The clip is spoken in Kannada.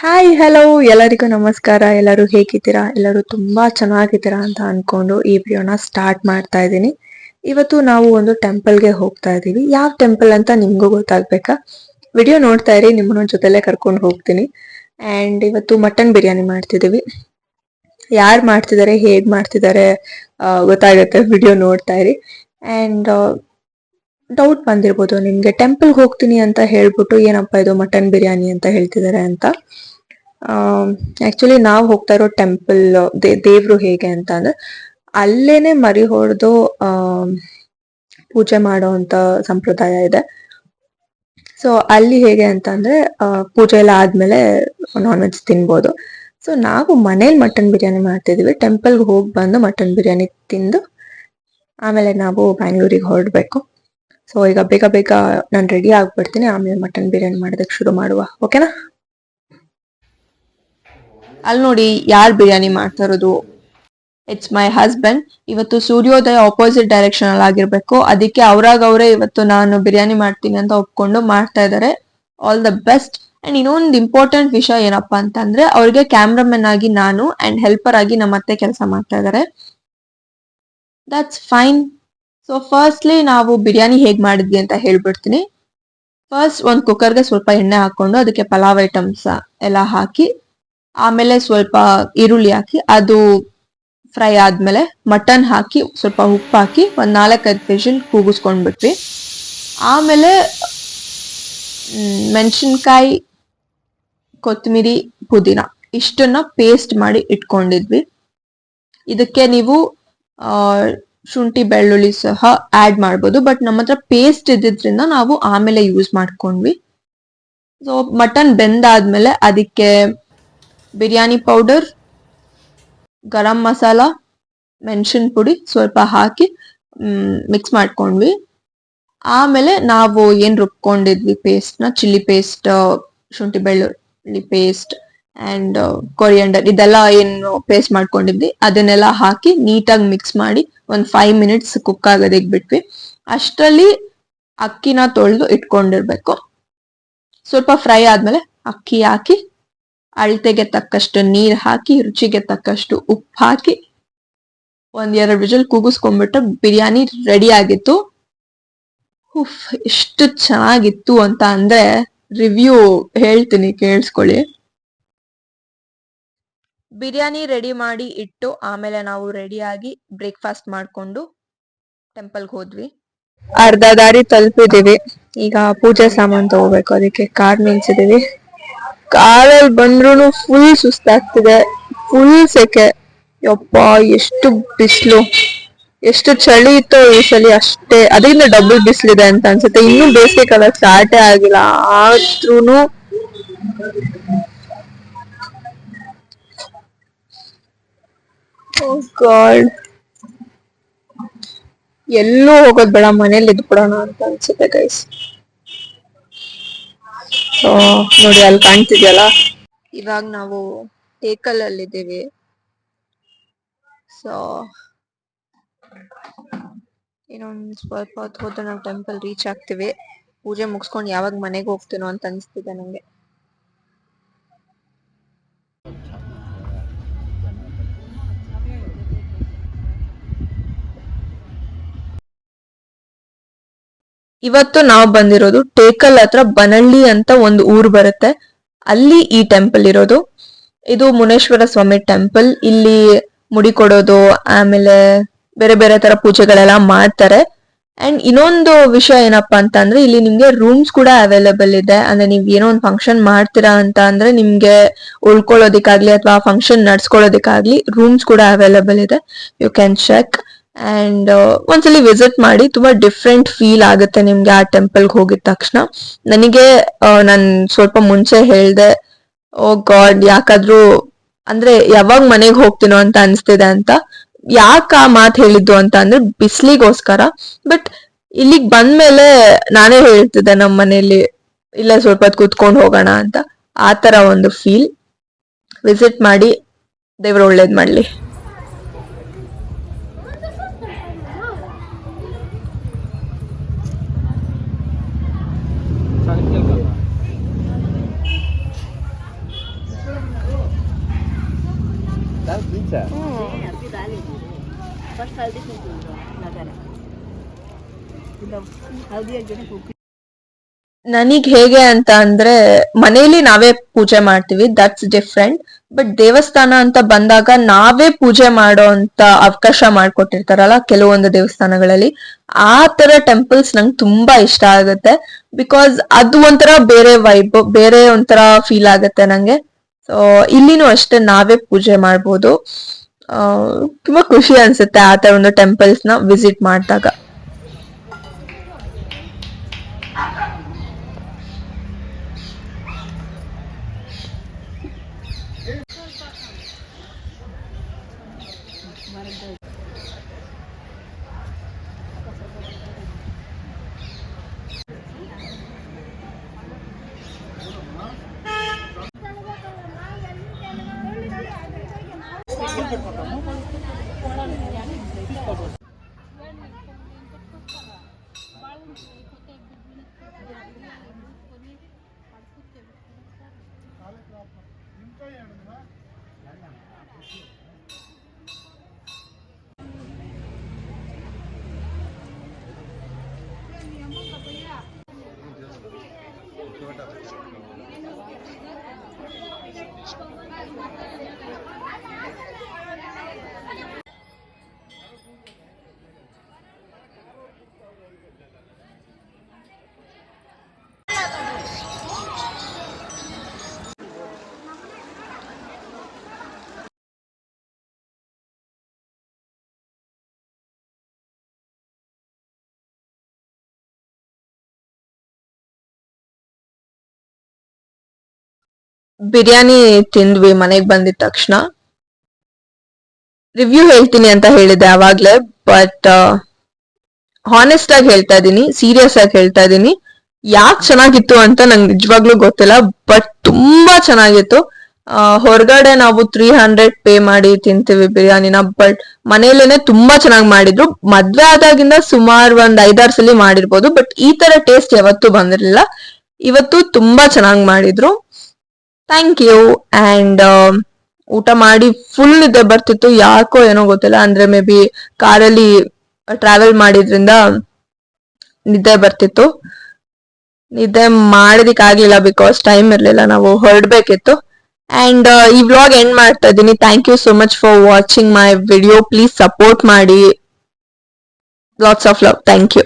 ಹಾಯ್ ಹಲೋ ಎಲ್ಲರಿಗೂ ನಮಸ್ಕಾರ. ಎಲ್ಲರೂ ಹೇಗಿದ್ದೀರಾ? ಎಲ್ಲರೂ ತುಂಬಾ ಚೆನ್ನಾಗಿದ್ದೀರಾ ಅಂತ ಅನ್ಕೊಂಡು ಈ ವಿಡಿಯೋನ ಸ್ಟಾರ್ಟ್ ಮಾಡ್ತಾ ಇದ್ದೀನಿ. ಇವತ್ತು ನಾವು ಒಂದು ಟೆಂಪಲ್ಗೆ ಹೋಗ್ತಾ ಇದ್ದೀವಿ. ಯಾವ ಟೆಂಪಲ್ ಅಂತ ನಿಮ್ಗೂ ಗೊತ್ತಾಗ್ಬೇಕಾ? ವಿಡಿಯೋ ನೋಡ್ತಾ ಇರಿ, ನಿಮ್ಮನ್ನ ಜೊತೆಲೆ ಕರ್ಕೊಂಡು ಹೋಗ್ತೀನಿ. ಅಂಡ್ ಇವತ್ತು ಮಟನ್ ಬಿರಿಯಾನಿ ಮಾಡ್ತಿದೀವಿ. ಯಾರು ಮಾಡ್ತಿದ್ದಾರೆ, ಹೇಗ್ ಮಾಡ್ತಿದ್ದಾರೆ ಗೊತ್ತಾಗುತ್ತೆ, ವಿಡಿಯೋ ನೋಡ್ತಾ ಇರಿ. ಅಂಡ್ ಡೌಟ್ ಬಂದಿರ್ಬೋದು ನಿಮ್ಗೆ, ಟೆಂಪಲ್ ಹೋಗ್ತೀನಿ ಅಂತ ಹೇಳ್ಬಿಟ್ಟು ಏನಪ್ಪಾ ಇದು ಮಟನ್ ಬಿರಿಯಾನಿ ಅಂತ ಹೇಳ್ತಿದ್ದಾರೆ ಅಂತ. ಆಕ್ಚುಲಿ ನಾವು ಹೋಗ್ತಾ ಇರೋ ಟೆಂಪಲ್ ದೇವ್ರು ಹೇಗೆ ಅಂತ ಅಂದ್ರೆ ಅಲ್ಲೇನೆ ಮರಿ ಹೊಡೆದು ಪೂಜೆ ಮಾಡೋ ಅಂತ ಸಂಪ್ರದಾಯ ಇದೆ. ಸೊ ಅಲ್ಲಿ ಹೇಗೆ ಅಂತ ಅಂದ್ರೆ ಪೂಜೆ ಎಲ್ಲ ಆದ್ಮೇಲೆ ನಾನ್ ವೆಜ್ ತಿನ್ಬೋದು. ಸೊ ನಾವು ಮನೇಲಿ ಮಟನ್ ಬಿರಿಯಾನಿ ಮಾಡ್ತಿದೀವಿ. ಟೆಂಪಲ್ಗೆ ಹೋಗಿ ಬಂದು ಮಟನ್ ಬಿರಿಯಾನಿ ತಿಂದು ಆಮೇಲೆ ನಾವು ಬ್ಯಾಂಗ್ಳೂರಿಗೆ ಹೊರಡ್ಬೇಕು. ಸೊ ಈಗ ಬೇಗ ಬೇಗ ನಾನು ರೆಡಿ ಆಗ್ಬಿಡ್ತೀನಿ, ಆಮೇಲೆ ಮಟನ್ ಬಿರಿಯಾನಿ ಮಾಡೋದಕ್ಕೆ ಶುರು ಮಾಡುವ. ಓಕೆನಾ? ಅಲ್ಲಿ ನೋಡಿ ಯಾರು ಬಿರಿಯಾನಿ ಮಾಡ್ತಾ ಇರೋದು. It's my husband. ಇವತ್ತು ಸೂರ್ಯೋದಯ ಆಪೋಸಿಟ್ ಡೈರೆಕ್ಷನ್ ಅಲ್ಲಿ ಆಗಿರ್ಬೇಕು, ಅದಕ್ಕೆ ಅವರೇ ಇವತ್ತು ನಾನು ಬಿರಿಯಾನಿ ಮಾಡ್ತೀನಿ ಅಂತ ಒಪ್ಕೊಂಡು ಮಾಡ್ತಾ ಇದ್ದಾರೆ. All the best. ಅಂಡ್ ಇನ್ನೊಂದು ಇಂಪಾರ್ಟೆಂಟ್ ವಿಷಯ ಏನಪ್ಪಾ ಅಂತಂದ್ರೆ, ಅವ್ರಿಗೆ ಕ್ಯಾಮ್ರಾಮನ್ ಆಗಿ ನಾನು ಅಂಡ್ ಹೆಲ್ಪರ್ ಆಗಿ ನಮ್ಮ ಅತ್ತೆ ಕೆಲಸ ಮಾಡ್ತಾ ಇದ್ದಾರೆ. That's fine. ಸೊ ಫಸ್ಟ್ಲಿ ನಾವು ಬಿರಿಯಾನಿ ಹೇಗ್ ಮಾಡಿದ್ವಿ ಅಂತ ಹೇಳ್ಬಿಡ್ತೀನಿ. ಫಸ್ಟ್ ಒಂದು ಕುಕ್ಕರ್ಗೆ ಸ್ವಲ್ಪ ಎಣ್ಣೆ ಹಾಕೊಂಡು ಅದಕ್ಕೆ ಪಲಾವ್ ಐಟಮ್ಸ್ ಎಲ್ಲ ಹಾಕಿ, ಆಮೇಲೆ ಸ್ವಲ್ಪ ಈರುಳ್ಳಿ ಹಾಕಿ, ಅದು ಫ್ರೈ ಆದ್ಮೇಲೆ ಮಟನ್ ಹಾಕಿ ಸ್ವಲ್ಪ ಉಪ್ಪು ಹಾಕಿ ಒಂದ್ 4-5 ವಿಷಲ್ ಕೂಗಿಸ್ಕೊಂಡ್ಬಿಟ್ವಿ. ಆಮೇಲೆ ಮೆಣಸಿನ್ಕಾಯಿ, ಕೊತ್ತಂಬರಿ, ಪುದೀನ ಇಷ್ಟನ್ನ ಪೇಸ್ಟ್ ಮಾಡಿ ಇಟ್ಕೊಂಡಿದ್ವಿ. ಇದಕ್ಕೆ ನೀವು ಶುಂಠಿ ಬೆಳ್ಳುಳ್ಳಿ ಸಹ ಆಡ್ ಮಾಡ್ಬೋದು, ಬಟ್ ನಮ್ಮ ಹತ್ರ ಪೇಸ್ಟ್ ಇದ್ದಿದ್ರಿಂದ ನಾವು ಆಮೇಲೆ ಯೂಸ್ ಮಾಡ್ಕೊಂಡ್ವಿ. ಸೊ ಮಟನ್ ಬೆಂದಾದ್ಮೇಲೆ ಅದಕ್ಕೆ ಬಿರಿಯಾನಿ ಪೌಡರ್, ಗರಂ ಮಸಾಲ, ಮೆಣಸಿನ ಪುಡಿ ಸ್ವಲ್ಪ ಹಾಕಿ ಮಿಕ್ಸ್ ಮಾಡ್ಕೊಂಡ್ವಿ. ಆಮೇಲೆ ನಾವು ಏನ್ ರುಬ್ಕೊಂಡಿದ್ವಿ ಪೇಸ್ಟ್ನ, ಚಿಲ್ಲಿ ಪೇಸ್ಟ್, ಶುಂಠಿ ಬೆಳ್ಳುಳ್ಳಿ ಪೇಸ್ಟ್ ಅಂಡ್ ಕೊರಿಯಂಡರ್, ಇದೆಲ್ಲ ಏನು ಪೇಸ್ಟ್ ಮಾಡ್ಕೊಂಡಿದ್ವಿ ಅದನ್ನೆಲ್ಲ ಹಾಕಿ ನೀಟಾಗಿ ಮಿಕ್ಸ್ ಮಾಡಿ ಒಂದ್ 5 ಮಿನಿಟ್ಸ್ ಕುಕ್ ಆಗೋದಕ್ಕೆ ಬಿಟ್ವಿ. ಅಷ್ಟರಲ್ಲಿ ಅಕ್ಕಿನ ತೊಳೆದು ಇಟ್ಕೊಂಡಿರ್ಬೇಕು. ಸ್ವಲ್ಪ ಫ್ರೈ ಆದ್ಮೇಲೆ ಅಕ್ಕಿ ಹಾಕಿ, ಅಳತೆಗೆ ತಕ್ಕಷ್ಟು ನೀರ್ ಹಾಕಿ, ರುಚಿಗೆ ತಕ್ಕಷ್ಟು ಉಪ್ಪು ಹಾಕಿ 1-2 ವಿಷಲ್ ಕೂಗಿಸ್ಕೊಂಡ್ಬಿಟ್ರೆ ಬಿರಿಯಾನಿ ರೆಡಿ ಆಗಿತ್ತು. ಎಷ್ಟು ಚೆನ್ನಾಗಿತ್ತು ಅಂತ ಅಂದ್ರೆ ರಿವ್ಯೂ ಹೇಳ್ತೀನಿ, ಕೇಳಿಸ್ಕೊಳ್ಳಿ. ಬಿರಿಯಾನಿ ರೆಡಿ ಮಾಡಿ ಇಟ್ಟು ಆಮೇಲೆ ನಾವು ರೆಡಿಯಾಗಿ ಬ್ರೇಕ್ಫಾಸ್ಟ್ ಮಾಡ್ಕೊಂಡು ಟೆಂಪಲ್ಗೆ ಹೋದ್ವಿ. ಅರ್ಧ ದಾರಿ ತಲುಪಿದೀವಿ. ಈಗ ಪೂಜೆ ಸಾಮಾನು ತಗೋಬೇಕು, ಅದಕ್ಕೆ ಕಾರ್ ನಿಲ್ಸಿದೀವಿ. ಕಾರಲ್ಲಿ ಬಂದ್ರು ಫುಲ್ ಸುಸ್ತಾಗ್ತಿದೆ, ಫುಲ್ ಸೆಕೆ. ಯಪ್ಪ ಎಷ್ಟು ಬಿಸಿಲು, ಎಷ್ಟು ಚಳಿ ಇತ್ತು ಈ ಸಲ ಅಷ್ಟೇ, ಅದರಿಂದ ಡಬಲ್ ಬಿಸಿಲಿದೆ ಅಂತ ಅನ್ಸುತ್ತೆ. ಇನ್ನೂ ಬೇಸಿಗೆ ಕಾಲ ಸ್ಟಾರ್ಟೇ ಆಗಿಲ್ಲ, ಆದ್ರೂನು ಗಾಡ್, ಎಲ್ಲೂ ಹೋಗೋದ್ ಬೇಡ, ಮನೇಲಿ ಇದ್ಬಿಡೋಣ ಅಂತ ಅನ್ಸುತ್ತೆ ಗೈಸ್. ಸೊ ನೋಡಿ ಅಲ್ಲಿ ಕಾಣ್ತಿದ್ಯಲ್ಲ, ಇವಾಗ ನಾವು ಟೇಕಲ್ ಅಲ್ಲಿ ಇದ್ದೀವಿ. ಸೊ ಇನ್ನೊಂದ್ ಸ್ವಲ್ಪ ಹೊತ್ತು ಹೋದ್ರೆ ನಾವು ಟೆಂಪಲ್ ರೀಚ್ ಆಗ್ತೀವಿ. ಪೂಜೆ ಮುಗಿಸ್ಕೊಂಡು ಯಾವಾಗ ಮನೆಗೆ ಹೋಗ್ತೀನೋ ಅಂತ ಅನಿಸ್ತಿದೆ ನಂಗೆ. ಇವತ್ತು ನಾವು ಬಂದಿರೋದು ಟೇಕಲ್ ಹತ್ರ ಬನಳ್ಳಿ ಅಂತ ಒಂದು ಊರು ಬರುತ್ತೆ, ಅಲ್ಲಿ ಈ ಟೆಂಪಲ್ ಇರೋದು. ಇದು ಮುನೇಶ್ವರ ಸ್ವಾಮಿ ಟೆಂಪಲ್. ಇಲ್ಲಿ ಮುಡಿ ಕೊಡೋದು, ಆಮೇಲೆ ಬೇರೆ ಬೇರೆ ತರ ಪೂಜೆಗಳೆಲ್ಲ ಮಾಡ್ತಾರೆ. ಅಂಡ್ ಇನ್ನೊಂದು ವಿಷಯ ಏನಪ್ಪಾ ಅಂತ ಅಂದ್ರೆ, ಇಲ್ಲಿ ನಿಮ್ಗೆ ರೂಮ್ಸ್ ಕೂಡ ಅವೈಲೇಬಲ್ ಇದೆ. ಅಂದ್ರೆ ನೀವ್ ಏನೋ ಒಂದು ಫಂಕ್ಷನ್ ಮಾಡ್ತೀರಾ ಅಂತ ಅಂದ್ರೆ ನಿಮ್ಗೆ ಉಳ್ಕೊಳ್ಳೋದಿಕ್ಕಾಗ್ಲಿ ಅಥವಾ ಫಂಕ್ಷನ್ ನಡ್ಸ್ಕೊಳ್ಳೋದಿಕ್ಕಾಗ್ಲಿ ರೂಮ್ಸ್ ಕೂಡ ಅವೈಲೇಬಲ್ ಇದೆ. You can check. ಅಂಡ್ ಒಂದ್ಸಲಿ ವಿಸಿಟ್ ಮಾಡಿ, ತುಂಬಾ ಡಿಫ್ರೆಂಟ್ ಫೀಲ್ ಆಗುತ್ತೆ ನಿಮ್ಗೆ ಆ ಟೆಂಪಲ್ಗೆ ಹೋಗಿದ ತಕ್ಷಣ. ನನಗೆ ನಾನ್ ಸ್ವಲ್ಪ ಮುಂಚೆ ಹೇಳ್ದೆ, ಓ ಗಾಡ್ ಯಾಕಾದ್ರೂ ಅಂದ್ರೆ ಯಾವಾಗ ಮನೆಗೆ ಹೋಗ್ತೀನೋ ಅಂತ ಅನ್ಸ್ತಿದೆ ಅಂತ. ಯಾಕ ಆ ಮಾತು ಹೇಳಿದ್ದು ಅಂತ ಅಂದ್ರೆ ಬಿಸ್ಲಿಗೋಸ್ಕರ. ಬಟ್ ಇಲ್ಲಿಗ್ ಬಂದ್ಮೇಲೆ ನಾನೇ ಹೇಳ್ತಿದ್ದೆ ನಮ್ಮ ಮನೇಲಿ ಇಲ್ಲೇ ಸ್ವಲ್ಪ ಹೊತ್ತು ಕೂತ್ಕೊಂಡು ಹೋಗೋಣ ಅಂತ. ಆ ತರ ಒಂದು ಫೀಲ್. ವಿಸಿಟ್ ಮಾಡಿ, ದೇವ್ರ ಒಳ್ಳೇದ್ ಮಾಡ್ಲಿ. ನನಗ್ ಹೇಗೆ ಅಂತ ಅಂದ್ರೆ ಮನೇಲಿ ನಾವೇ ಪೂಜೆ ಮಾಡ್ತೀವಿ, ದಟ್ಸ್ ಡಿಫ್ರೆಂಟ್. ಬಟ್ ದೇವಸ್ಥಾನ ಅಂತ ಬಂದಾಗ ನಾವೇ ಪೂಜೆ ಮಾಡೋ ಅಂತ ಅವಕಾಶ ಮಾಡ್ಕೊಟ್ಟಿರ್ತಾರಲ್ಲ ಕೆಲವೊಂದು ದೇವಸ್ಥಾನಗಳಲ್ಲಿ, ಆ ತರ ಟೆಂಪಲ್ಸ್ ನಂಗೆ ತುಂಬಾ ಇಷ್ಟ ಆಗುತ್ತೆ. ಬಿಕಾಸ್ ಅದು ಒಂಥರ ಬೇರೆ ವೈಬ್, ಬೇರೆ ಒಂಥರ ಫೀಲ್ ಆಗುತ್ತೆ ನಂಗೆ. ಸೊ ಇಲ್ಲಿನೂ ಅಷ್ಟೇ ನಾವೇ ಪೂಜೆ ಮಾಡ್ಬೋದು. ತುಂಬಾ ಖುಷಿ ಅನ್ಸುತ್ತೆ ಆ ತರ ಒಂದು ಟೆಂಪಲ್ಸ್ ನ ವಿಸಿಟ್ ಮಾಡಿದಾಗ. ಬಿರಿಯಾನಿ ತಿಂದ್ವಿ ಮನೆಗ್ ಬಂದಿದ ತಕ್ಷಣ. ರಿವ್ಯೂ ಹೇಳ್ತೀನಿ ಅಂತ ಹೇಳಿದೆ ಅವಾಗ್ಲೇ, ಬಟ್ ಹಾನೆಸ್ಟ್ ಆಗಿ ಹೇಳ್ತಾ ಇದೀನಿ, ಸೀರಿಯಸ್ ಆಗಿ ಹೇಳ್ತಾ ಇದೀನಿ. ಯಾಕೆ ಚೆನ್ನಾಗಿತ್ತು ಅಂತ ನಂಗೆ ನಿಜವಾಗ್ಲೂ ಗೊತ್ತಿಲ್ಲ, ಬಟ್ ತುಂಬಾ ಚೆನ್ನಾಗಿತ್ತು. ಹೊರಗಡೆ ನಾವು 300 ಪೇ ಮಾಡಿ ತಿಂತೀವಿ ಬಿರಿಯಾನಿನ, ಬಟ್ ಮನೇಲೇನೆ ತುಂಬಾ ಚೆನ್ನಾಗಿ ಮಾಡಿದ್ರು. ಮದ್ವೆ ಆದಾಗಿಂದ ಸುಮಾರು ಒಂದ್ 5-6 ಸಲ ಮಾಡಿರ್ಬೋದು, ಬಟ್ ಈ ತರ ಟೇಸ್ಟ್ ಯಾವತ್ತೂ ಬಂದಿರ್ಲಿಲ್ಲ. ಇವತ್ತು ತುಂಬಾ ಚೆನ್ನಾಗಿ ಮಾಡಿದ್ರು. Thank you. ಅಂಡ್ ಊಟ ಮಾಡಿ ಫುಲ್ ನಿದ್ದೆ ಬರ್ತಿತ್ತು, ಯಾಕೋ ಏನೋ ಗೊತ್ತಿಲ್ಲ. ಅಂದ್ರೆ ಮೇ ಬಿ ಕಾರಲ್ಲಿ ಟ್ರಾವೆಲ್ ಮಾಡಿದ್ರಿಂದ ನಿದ್ದೆ ಬರ್ತಿತ್ತು. ನಿದ್ದೆ ಮಾಡೋದಿಕ್ಕಾಗ್ಲಿಲ್ಲ ಬಿಕಾಸ್ ಟೈಮ್ ಇರ್ಲಿಲ್ಲ, ನಾವು ಹೊರಡ್ಬೇಕಿತ್ತು. ಅಂಡ್ ಈ ವ್ಲಾಗ್ ಎಂಡ್ ಮಾಡ್ತಾ ಇದ್ದೀನಿ. Thank you so much for watching my video. Please support ಮಾಡಿ. Lots of love. Thank you.